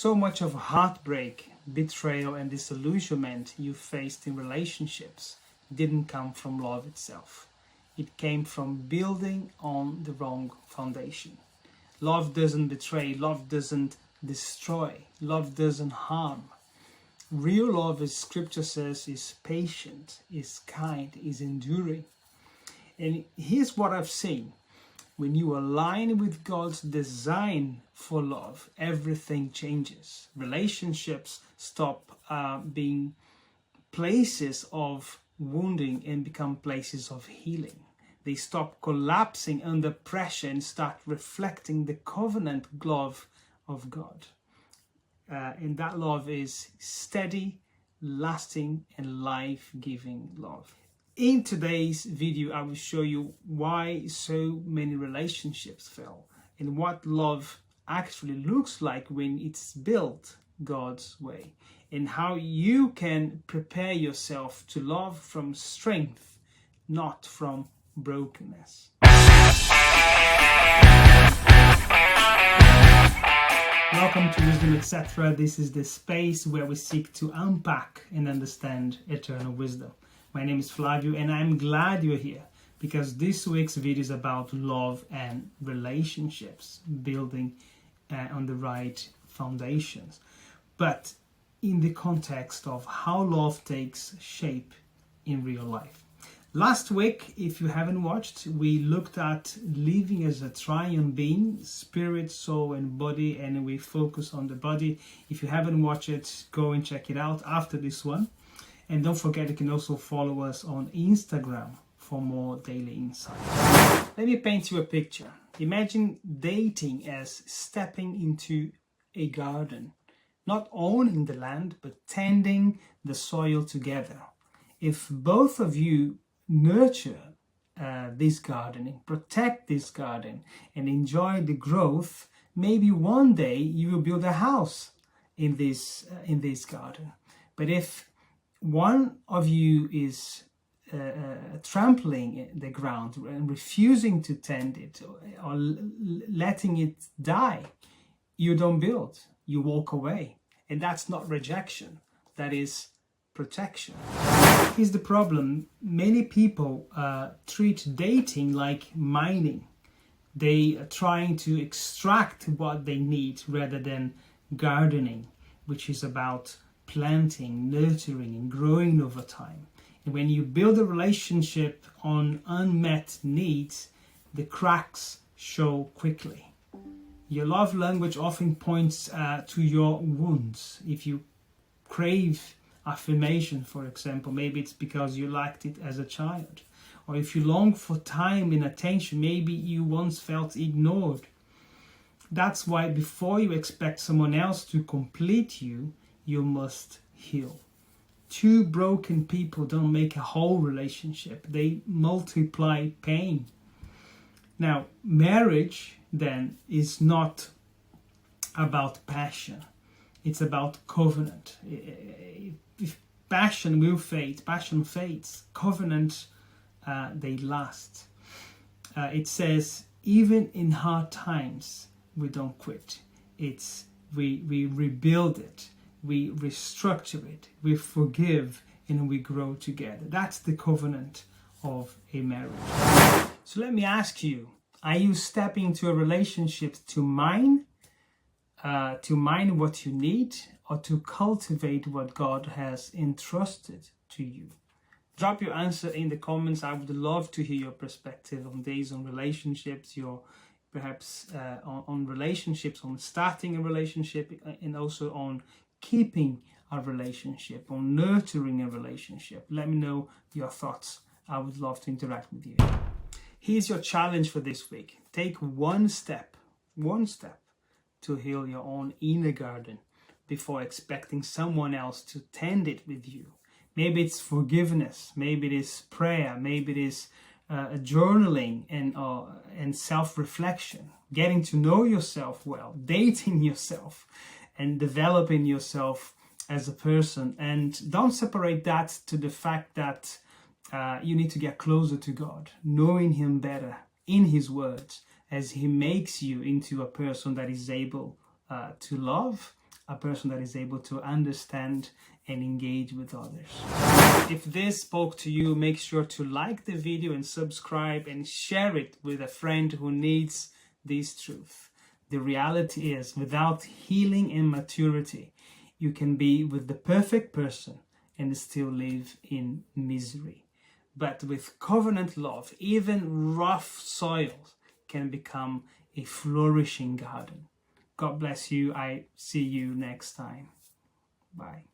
So much of heartbreak, betrayal, and disillusionment you faced in relationships didn't come from love itself. It came from building on the wrong foundation. Love doesn't betray, love doesn't destroy, love doesn't harm. Real love, as scripture says, is patient, is kind, is enduring. And here's what I've seen. When you align with God's design for love, everything changes. Relationships stop being places of wounding and become places of healing. They stop collapsing under pressure and start reflecting the covenant love of God. And that love is steady, lasting, and life-giving love. In today's video, I will show you why so many relationships fail and what love actually looks like when it's built God's way, and how you can prepare yourself to love from strength, not from brokenness. Welcome to Wisdom Etc. This is the space where we seek to unpack and understand eternal wisdom. My name is Flavio and I'm glad you're here because this week's video is about love and relationships, building on the right foundations, but in the context of how love takes shape in real life. Last week, if you haven't watched, we looked at living as a triune being, spirit, soul, and body, and we focus on the body. If you haven't watched it, go and check it out after this one. And don't forget, you can also follow us on Instagram for more daily insights. Let me paint you a picture. Imagine dating as stepping into a garden, not owning the land, but tending the soil together. If both of you nurture this gardening, protect this garden, and enjoy the growth, maybe one day you will build a house in this garden. But if one of you is trampling the ground and refusing to tend it or letting it die, you don't build, you walk away. And that's not rejection, that is protection. Here's the problem. Many people treat dating like mining. They are trying to extract what they need rather than gardening, which is about planting, nurturing, and growing over time. And when you build a relationship on unmet needs, the cracks show quickly. Your love language often points to your wounds. If you crave affirmation, for example, maybe it's because you lacked it as a child. Or if you long for time and attention, maybe you once felt ignored. That's why before you expect someone else to complete you, you must heal. Two broken people don't make a whole relationship. They multiply pain. Now, marriage then is not about passion. It's about covenant. If passion will fade, passion fades. Covenant, they last. It says, even in hard times, we don't quit. It's we rebuild it. We restructure it, we forgive, and we grow together. That's the covenant of a marriage. So let me ask you, are you stepping into a relationship to mine what you need, or to cultivate what God has entrusted to you? Drop your answer in the comments. I would love to hear your perspective on these, on relationships, perhaps on relationships, on starting a relationship, and also on keeping a relationship, on nurturing a relationship. Let me know your thoughts. I would love to interact with you. Here's your challenge for this week. Take one step to heal your own inner garden before expecting someone else to tend it with you. Maybe it's forgiveness, maybe it is prayer, maybe it is journaling and self-reflection, getting to know yourself well, dating yourself, and developing yourself as a person. And don't separate that to the fact that you need to get closer to God, knowing Him better in His words, as He makes you into a person that is able to love a person that is able to understand and engage with others. If this spoke to you, make sure to like the video and subscribe and share it with a friend who needs this truth. The reality is, without healing and maturity, you can be with the perfect person and still live in misery. But with covenant love, even rough soil can become a flourishing garden. God bless you. I see you next time. Bye.